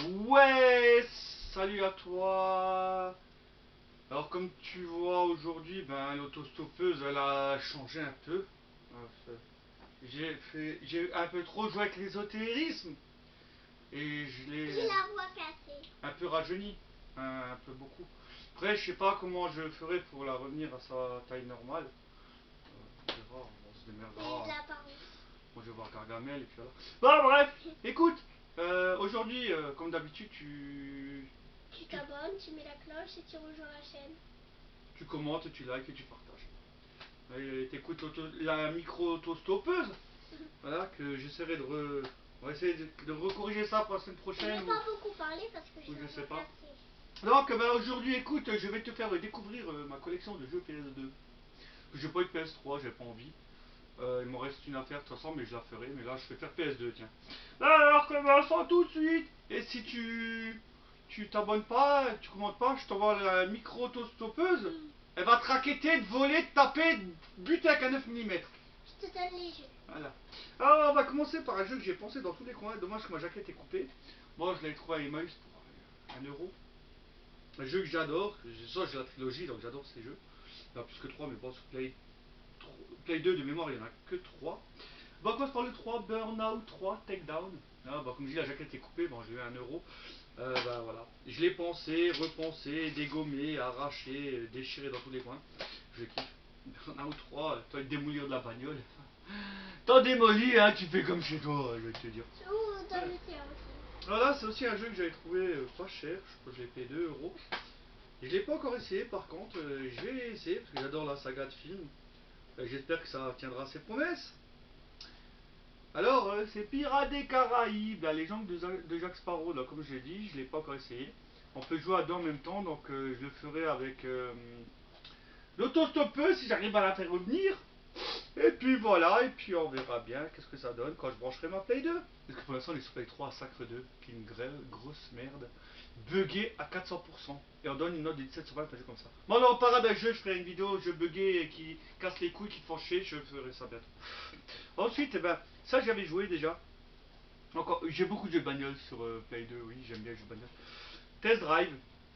Ouais, salut à toi. Alors comme tu vois aujourd'hui, l'autostoppeuse elle a changé un peu. Enfin, j'ai un peu trop joué avec l'ésotérisme et je l'ai J'ai la voix cassée. un peu rajeuni, un peu beaucoup. Après, je sais pas comment je ferai pour la revenir à sa taille normale. On verra, on se Mais démerdera. il l'a apparu. Moi, je vais voir Gargamel et puis voilà. Bon, bref, écoute, aujourd'hui, comme d'habitude, Tu t'abonnes, tu mets la cloche et tu rejoins la chaîne. tu commentes, tu likes et tu partages. Et t'écoutes la micro-auto-stoppeuse. Voilà, que j'essaierai on va essayer de recorriger ça pour la semaine Je prochaine. vais pas beaucoup parler parce que je Ou je suis sais pas. cassée. Donc, aujourd'hui, écoute, je vais te faire découvrir ma collection de jeux PS2. J'ai pas eu de PS3, j'ai pas envie. Il m'en reste une à faire de toute façon, mais je la ferai. Mais là, je vais faire PS2, tiens. Alors, commençons tout de suite. Et si tu t'abonnes pas, tu commentes pas, je t'envoie la micro-auto-stoppeuse. Elle va te raqueter, te voler, te taper, te buter avec un 9 mm. Je te donne les jeux. Voilà. Alors, on va commencer par un jeu que j'ai pensé dans tous les coins. Dommage que ma jaquette est coupée. Moi, je l'avais trouvé à Emmaüs pour 1 euro. Un jeu que j'adore. Ça, j'ai la trilogie, donc j'adore ces jeux. Il y en a plus que 3, mais bon, sur Play 2 de mémoire, il n'y en a que 3. Bon, on commence par le 3, Burnout 3, Takedown. Ah, bah, comme je dis, la jaquette est coupée, bon, j'ai eu 1 euro. Voilà. Je l'ai pensé, repensé, dégommé, arraché, déchiré dans tous les coins. Je kiffe. Burnout 3, toi, démolir de la bagnole. T'en démolis, hein, tu fais comme chez toi, je vais te dire. Ou dans le tien aussi. Voilà, c'est aussi un jeu que j'avais trouvé pas cher, je crois que je l'ai payé 2 euros. Et je l'ai pas encore essayé, par contre, je vais essayer parce que j'adore la saga de films. J'espère que ça tiendra ses promesses. Alors, c'est Pirates des Caraïbes, la légende de Jack Sparrow, là, comme je l'ai dit, je ne l'ai pas encore essayé. On peut jouer à deux en même temps, donc je le ferai avec l'autostoppeuse si j'arrive à la faire revenir. Et puis voilà, et puis on verra bien qu'est-ce que ça donne quand je brancherai ma Play 2. Parce que pour l'instant, les Play 3 à Sacre 2, qui est une grosse merde, buggé à 400%. Et on donne une note de 17 sur 20, un jeu comme ça. Bon, alors, en parade d'un jeu, je ferai une vidéo, jeu buggé qui casse les couilles, qui te font chier, je ferai ça bientôt. Ensuite, ça j'avais joué déjà. Encore, j'ai beaucoup de jeux de bagnole sur Play 2, oui, j'aime bien les jeux de bagnole. Test Drive,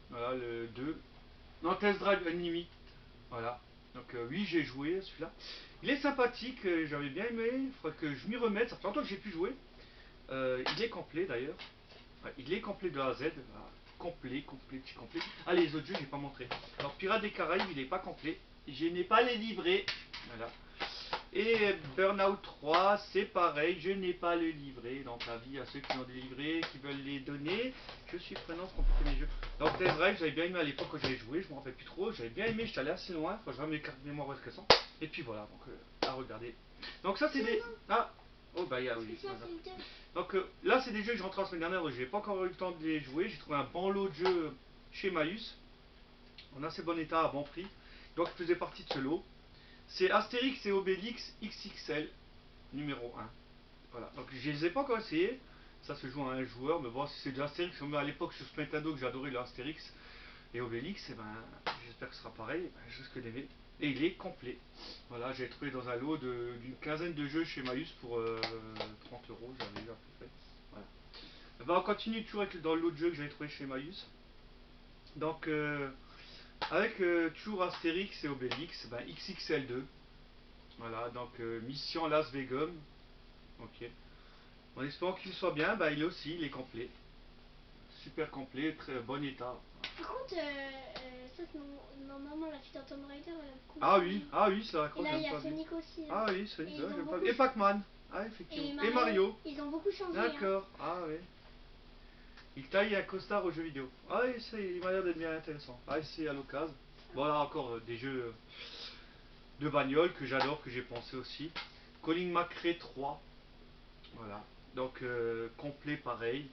voilà, le 2. Non, Test Drive Unlimited, voilà. Donc oui, j'ai joué à celui-là. Il est sympathique, j'avais bien aimé, il faudrait que je m'y remette, ça fait longtemps que j'ai pu jouer. Il est complet d'ailleurs. Ouais, il est complet de A à Z. Voilà. Complet, complet, complet. Ah, les autres jeux, j'ai pas montré. Alors, Pirates des Caraïbes, il est pas complet. Je n'ai pas les livrés. Voilà. Et Burnout 3, c'est pareil, je n'ai pas le livret. Donc, avis à ceux qui ont des livrets, qui veulent les donner, je suis prenant pour compléter mes jeux. Donc, Test Drive, j'avais bien aimé à l'époque quand j'avais joué, je me rappelle plus trop. J'avais bien aimé, j'étais allé assez loin. Faut que je remets mes cartes de mémoire où est-ce qu'elles sont. Et puis voilà, donc à regarder. Donc, ça, c'est des. Ah, oh, bah, oui. Ça, Voilà. c'est le 2. Donc là, c'est des jeux que j'ai rentrés la semaine dernière, donc j'ai pas encore eu le temps de les jouer. J'ai trouvé un bon lot de jeux chez Emmaüs, en assez bon état, à bon prix. Donc, il faisait partie de ce lot. C'est Astérix et Obélix XXL numéro 1. Voilà, donc je les ai pas encore essayés. Ça se joue à un joueur, mais bon, si c'est de l'Astérix, comme à l'époque sur Super Nintendo que j'adorais l'Astérix et Obélix, et j'espère que ce sera pareil, je risque d'aimer. Et il est complet. Voilà, j'ai trouvé dans un lot d'une quinzaine de jeux chez Emmaüs pour 30 euros, j'avais eu à peu près. Voilà. On continue toujours dans l'autre jeu que j'avais trouvé chez Emmaüs. Donc, avec toujours Astérix et Obélix, XXL2. Voilà, donc Mission Las Vegas. Ok. En espérant qu'il soit bien, il est aussi, il est complet. Super complet, très bon état. Par contre, ça, c'est normalement la fille dans Tomb Raider, elle a beaucoup Ah oui, c'est la Et croix, là, j'ai il y même a pas vu. Sonic aussi. Hein. Ah oui, Sonic, Et ouais, ils ont j'ai pas beaucoup. vu. Et Pac-Man. Ah, effectivement. Et Et Mario. Ils ont beaucoup changé. Hein. D'accord, ah oui. Il taille un costard aux jeux vidéo. Ah oui, il m'a l'air d'être bien intéressant. Ah, c'est à l'occasion. Voilà encore des jeux de bagnole que j'adore, que j'ai pensé aussi. Colin McRae 3. Voilà. Donc complet pareil.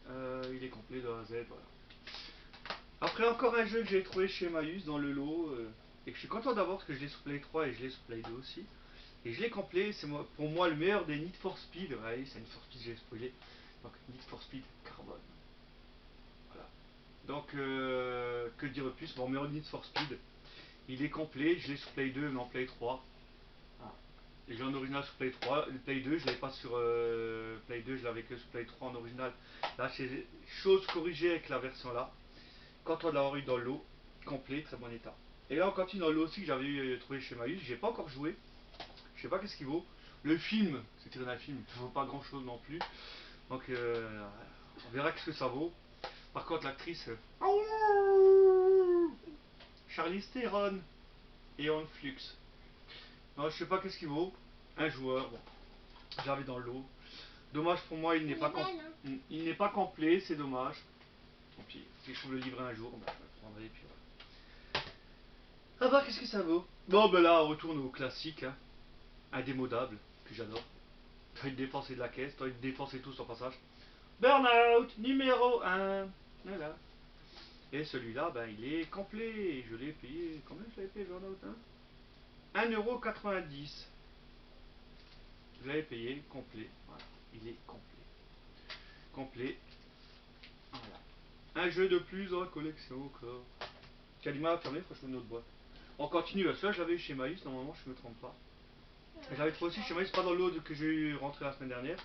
Il est complet de A à Z, voilà. Après encore un jeu que j'ai trouvé chez Emmaüs dans le lot et que je suis content d'avoir parce que je l'ai sur Play 3 et je l'ai sur Play 2 aussi. Et je l'ai complet, c'est pour moi le meilleur des Need for Speed. Ouais, c'est Need for Speed, j'ai spoilé. Donc Need for Speed Carbone. Voilà. Donc que dire de plus, mon meilleur Need for Speed. Il est complet, je l'ai sur Play 2 mais en Play 3. Ah. Et j'ai en original sur Play 3. Le Play 2, je l'avais pas sur Play 2, je l'avais que sur Play 3 en original. Là, c'est chose corrigée avec la version là. Quand on l'a eu dans l'eau, complet, très bon état. Et là, on continue dans l'eau aussi que j'avais trouvé chez Maïs. J'ai pas encore joué. Je sais pas qu'est-ce qu'il vaut. Le film, c'est tiré d'un film, il vaut pas grand chose non plus. Donc, on verra qu'est-ce que ça vaut. Par contre, l'actrice. Charlize Theron et On Flux. Non, je sais pas qu'est-ce qu'il vaut. Un joueur, bon, j'avais dans l'eau. Dommage pour moi, il n'est pas, il n'est pas complet, c'est dommage. Tant pis, si je trouve le livret un jour, bah, je le prendrai et puis voilà. Ah bah, qu'est-ce que ça vaut? Bon, ben là, on retourne au classique, hein, indémodable, que j'adore. T'as envie de dépenser de la caisse, t'as envie de dépenser tout sur passage. Burnout numéro 1. Voilà. Et celui-là, ben, il est complet. Je l'ai payé. Combien je l'avais payé, Burnout, hein? 1,90 €. Je l'avais payé complet. Voilà. Il est complet. Complet. Voilà. Un jeu de plus dans la collection encore. Qui a du mal à fermer, franchement, une autre boîte. On continue. Celui-là, je l'avais eu chez Maïs, normalement, je ne me trompe pas. J'avais trouvé aussi chez Maïs, pas dans l'autre que j'ai eu rentré la semaine dernière.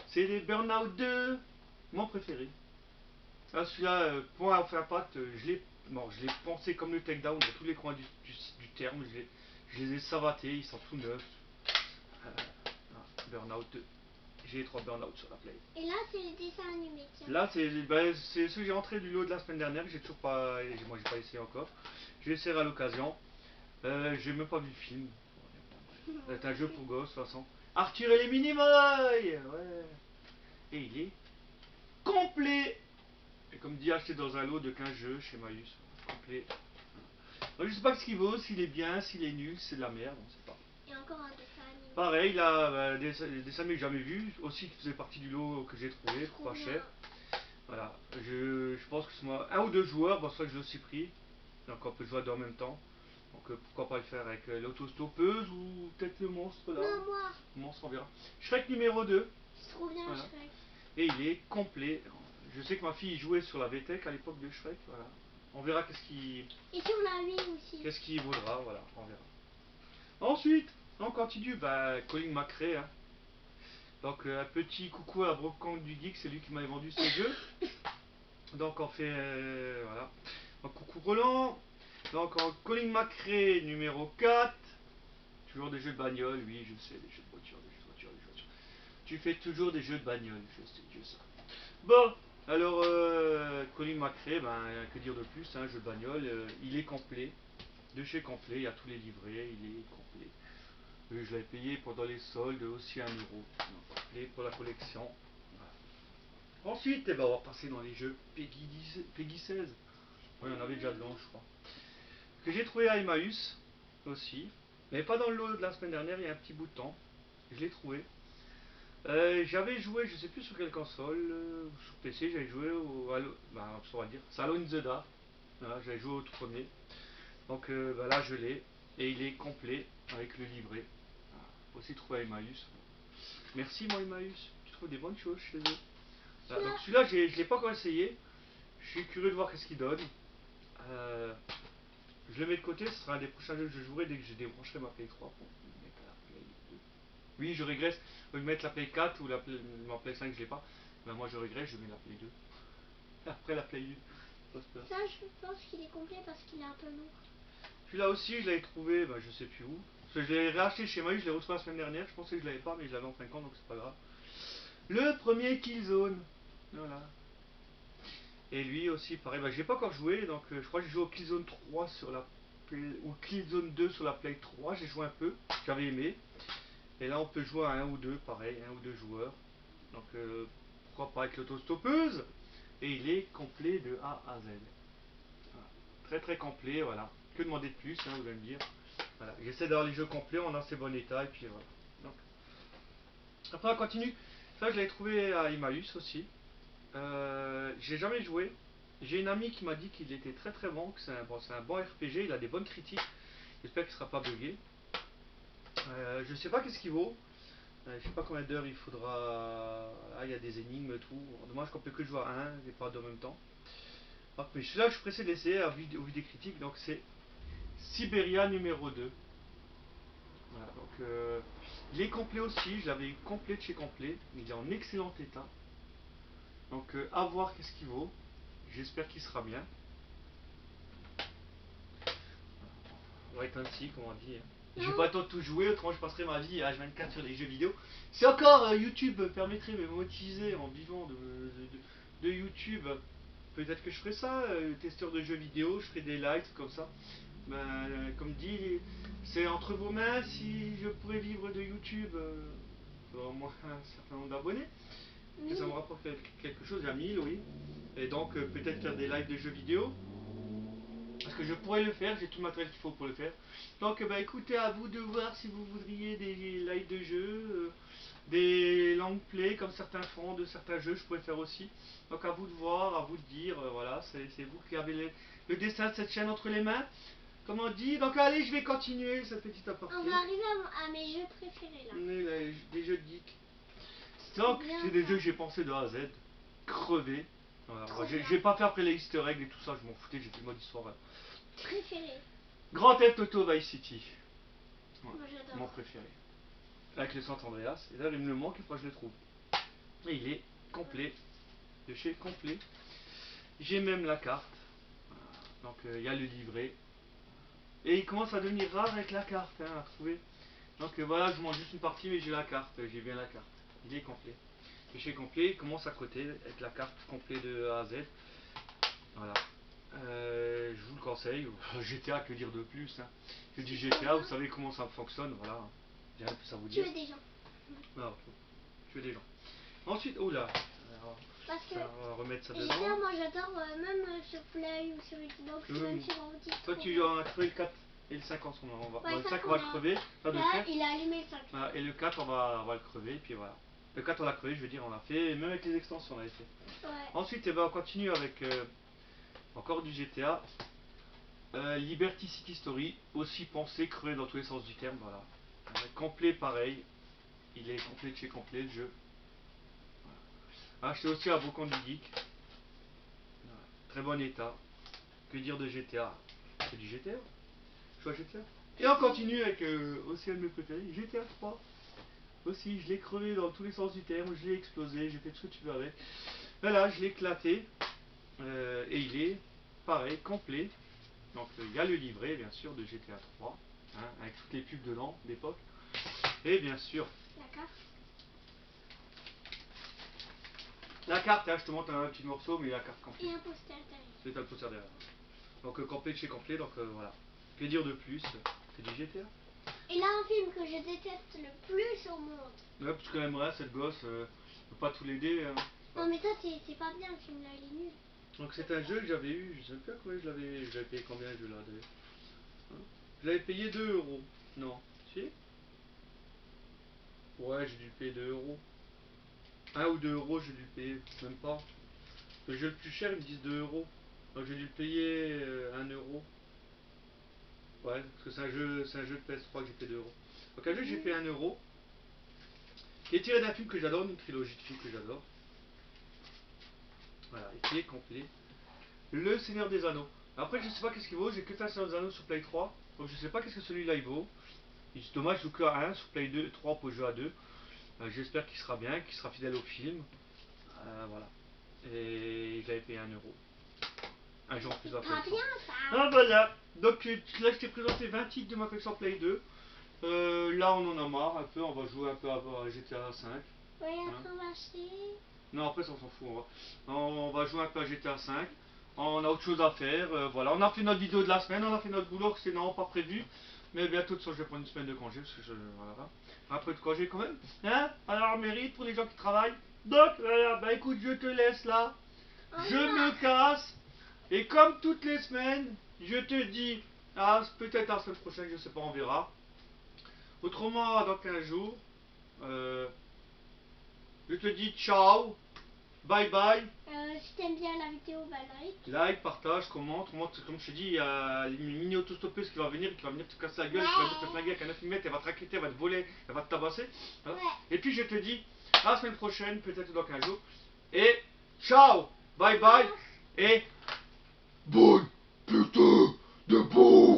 C'est les Burnout 2. Mon préféré. Ah, celui-là, point à faire patte, je l'ai pensé comme le takedown dans tous les coins du terme. Je les ai savatés, ils sont tout neufs. Burnout 2. J'ai 3 Burnout sur la Play. Et là, c'est les dessins animés. Tiens. Là, c'est ceux que j'ai rentré du lot de la semaine dernière. J'ai toujours pas. Moi, j'ai pas essayé encore. Je vais essayer à l'occasion. J'ai même pas vu le film. C'est un jeu pour gosses, de toute façon. Arthur et les Minimoys. Ouais. Et il est complet. Et comme dit, acheté dans un lot de 15 jeux chez Maïs. Complet. Donc, je sais pas ce qu'il vaut, s'il est bien, s'il est nul, c'est de la merde, on sait pas. Et encore un dessin animé. Pareil, là, des dessins animés que j'ai jamais vus, aussi qui faisaient partie du lot que j'ai trouvé, pour pas cher. Voilà, je pense que c'est moi, un ou deux joueurs, bon, c'est ça que je l'ai aussi pris. Donc on peut jouer à deux en même temps. Donc pourquoi pas le faire avec l'autostoppeuse ou peut-être le monstre là. Non, moi. Le monstre, on verra. Shrek numéro 2. C'est trop bien, Voilà. Shrek. Et il est complet. Je sais que ma fille jouait sur la VTech à l'époque de Shrek. Voilà. On verra Et sur la Wii aussi. qu'est-ce qu'il vaudra. Voilà, on verra. Ensuite, on continue. Bah, Colin McRae. Hein. Donc un petit coucou à Brocante du Geek, c'est lui qui m'avait vendu ces jeux. Donc on fait voilà. Donc, coucou Roland. Donc en Colin McRae numéro 4. Toujours des jeux de bagnole, oui je sais, des jeux de voiture, des jeux de voiture, des jeux de voiture. Tu fais toujours des jeux de bagnole, je sais, Dieu ça. Bon, alors Colin McRae, ben que dire de plus, un jeu de bagnole, il est complet, de chez complet, il y a tous les livrets, il est complet. Je l'avais payé pendant les soldes aussi 1 €. Complet pour la collection. Voilà. Ensuite, eh ben, on va passer dans les jeux Peggy 16. Oui, on avait déjà dedans, je crois. Que j'ai trouvé à Emmaüs aussi. Mais pas dans le lot de la semaine dernière, il y a un petit bout de temps. Je l'ai trouvé. J'avais joué, je sais plus sur quelle console, sur PC, j'avais joué on va dire, Salon in the Dark. Voilà, j'avais joué au tout premier. Donc bah là je l'ai. Et il est complet avec le livret. Voilà. Aussi trouvé à Emmaüs. Merci moi Emmaüs, tu trouves des bonnes choses chez eux. Voilà, donc celui-là je ne l'ai pas encore essayé. Je suis curieux de voir qu'est-ce qu'il donne. Je le mets de côté, ce sera un des prochains jeux que je jouerai dès que je débrancherai ma Play 3 pour mettre la Play 2. Oui, je régresse. Au lieu de mettre la Play 4 ou ma Play 5, je l'ai pas. Ben moi je regrette, je mets la Play 2. Après la Play 1. Ça, je pense qu'il est complet parce qu'il est un peu lourd. Celui-là aussi, je l'avais trouvé, ben, je sais plus où. Parce que je l'ai racheté chez moi, je l'ai reçu la semaine dernière. Je pensais que je l'avais pas, mais je l'avais en 50, donc c'est pas grave. Le premier Killzone. Voilà. Et lui aussi, pareil, bah, j'ai pas encore joué, donc je crois que j'ai joué au Killzone 3 sur la ou Killzone 2 sur la Play 3, j'ai joué un peu, j'avais aimé. Et là on peut jouer à un ou deux, pareil, un ou deux joueurs. Donc pourquoi pas avec l'autostoppeuse. Et il est complet de A à Z. Voilà. Très très complet, voilà. Que demander de plus, hein, vous allez me dire. Voilà. J'essaie d'avoir les jeux complets en assez bon état, et puis voilà. Donc. Après on continue. Ça je l'avais trouvé à Emmaüs aussi. J'ai jamais joué. J'ai une amie qui m'a dit qu'il était très très bon, que c'est un bon RPG, il a des bonnes critiques. J'espère qu'il ne sera pas buggé. Je sais pas qu'est-ce qu'il vaut. Je sais pas combien d'heures il faudra. Ah, il y a des énigmes et tout. Dommage qu'on peut que jouer à un et pas deux en même temps. Ah, mais celui-là, je suis pressé d'essayer au vu des critiques. Donc c'est Siberia numéro 2. Voilà, donc Il est complet aussi, je l'avais eu complet de chez complet. Il est en excellent état. Donc à voir qu'est-ce qu'il vaut. J'espère qu'il sera bien. On va être ainsi, comme on dit. J'ai pas le temps de tout jouer, autrement je passerai ma vie à H24 sur les jeux vidéo. Si encore YouTube permettrait de me monétiser en vivant de YouTube, peut-être que je ferai ça, testeur de jeux vidéo, je ferai des lives comme ça. Ben, comme dit, c'est entre vos mains. Si je pourrais vivre de YouTube, au moins un certain nombre d'abonnés, que ça me rapporte quelque chose, à 1000, oui. Et donc peut-être faire des lives de jeux vidéo. Parce que je pourrais le faire, j'ai tout le matériel qu'il faut pour le faire. Donc bah écoutez, à vous de voir si vous voudriez des lives de jeux, des long play comme certains font de certains jeux, je pourrais faire aussi. Donc à vous de voir, à vous de dire, voilà, c'est vous qui avez le dessin de cette chaîne entre les mains. Comme on dit, donc allez, je vais continuer cette petite aparté. On va arriver à mes jeux préférés là. Des jeux de geek. Donc c'est des jeux que j'ai pensé de A à Z, crevé. Voilà, je vais pas faire après les easter eggs et tout ça, je m'en foutais, j'ai fait le mode histoire. Préféré. Grand Theft Auto Vice City. Ouais, moi j'adore. mon préféré. Avec le San Andreas. Et là il me le manque, il faut que je le trouve. Et il est complet. De chez complet. J'ai même la carte. Donc il y a le livret. Et il commence à devenir rare avec la carte à trouver. Donc voilà, je mange juste une partie, mais j'ai la carte. J'ai bien la carte. Il est complet. Et chez complet, il commence à côté avec la carte complet de A à Z. Voilà. Je vous le conseille. GTA, que dire de plus, hein. Je dis GTA, vous savez comment ça fonctionne, voilà. J'ai rien de plus à vous dire. Tuer des gens. Ah, ok. Tuer des gens. Ensuite, oh là. Parce que on va remettre ça GTA, dedans. moi j'adore, même sur Play ou sur Xbox, même sur ordi. Toi, tu as crevé le 4 et le 5 en ce moment. Ouais, le 5, on va le crever. Là, il a allumé le 5. Voilà, et le 4, on va le crever, et puis voilà. Le 4, on l'a crevé, je veux dire, on l'a fait, même avec les extensions, on l'avait fait. Ouais. Ensuite, eh ben, on continue avec encore du GTA. Liberty City Story, aussi pensé, crevé dans tous les sens du terme, voilà. Complet pareil, il est complet de chez complet le jeu. Voilà. Acheté aussi à Bocon du Geek. Voilà. Très bon état. Que dire de GTA? C'est du GTA. Choix GTA. Et on continue avec aussi un de mes préférés, GTA 3. Aussi, je l'ai crevé dans tous les sens du terme, je l'ai explosé, j'ai fait tout ce que tu veux avec. Voilà, je l'ai éclaté. Et il est pareil, complet. Donc il y a le livret bien sûr de GTA 3, hein, avec toutes les pubs dedans d'époque. Et bien sûr la carte. La carte, hein, je te montre un petit morceau, mais la carte complète. Et un poster derrière. C'est un poster derrière. Donc complet de chez complet, donc voilà. Que dire de plus? C'est du GTA. Et là un film que je déteste le plus au monde. Ouais, parce qu'elle aimerait cette gosse, peut pas tout l'aider. Hein. Non mais toi c'est pas bien, le film là il est nul. Donc c'est un jeu que j'avais eu, je sais même pas combien je l'avais payé combien ce jeu là d'ailleurs. Hein, je l'avais payé 2 euros. Non, si? Ouais, j'ai dû le payer 2 euros. 1 ou 2 euros, j'ai dû le payer, même pas. Le jeu le plus cher, ils me disent 2 euros. Donc j'ai dû le payer 1 euro. Ouais, parce que c'est un jeu de PS3 que j'ai payé 2 euros. Donc un jeu que j'ai payé 1 euro. Qui est tiré d'un film que j'adore, une trilogie de films que j'adore. Voilà, et qui est complet. Le Seigneur des Anneaux. Après, je sais pas qu'est-ce qu'il vaut, j'ai que fait un Seigneur des Anneaux sur Play 3. Donc je sais pas qu'est-ce que celui-là il vaut. C'est dommage, je joue que à 1 sur Play 2, 3 pour jouer à 2. J'espère qu'il sera bien, qu'il sera fidèle au film. Voilà. Et j'avais payé 1 euro. Un jour plus après. Pas bien ça. Ah voilà. Donc là je t'ai présenté 20 titres de ma collection Play 2. Là on en a marre un peu, on va jouer un peu à GTA 5. Ouais, après on va acheter. Non, après ça on s'en fout. On va jouer un peu à GTA 5. On a autre chose à faire. Voilà, on a fait notre vidéo de la semaine, on a fait notre boulot, c'est non pas prévu. Mais bientôt de toute façon, je vais prendre une semaine de congé parce que voilà. Un peu de congé quand même. Hein? Alors mérite pour les gens qui travaillent. Donc voilà, bah écoute, je te laisse là. Je me casse. Et comme toutes les semaines, je te dis, peut-être la semaine prochaine, je sais pas, on verra. Autrement, dans 15 jours, je te dis ciao, bye bye. Si t'aimes bien la vidéo, bah like. Like, partage, commente. Moi, comme je te dis, il y a une mini autostoppeuse qui va venir te casser la gueule, qui va venir te flinguer avec un 9 mm, elle va te raqueter, elle va te voler, elle va te tabasser. Voilà. Ouais. Et puis je te dis, à la semaine prochaine, peut-être dans 15 jours. Et ciao, bye bye, et bonne putain de bon.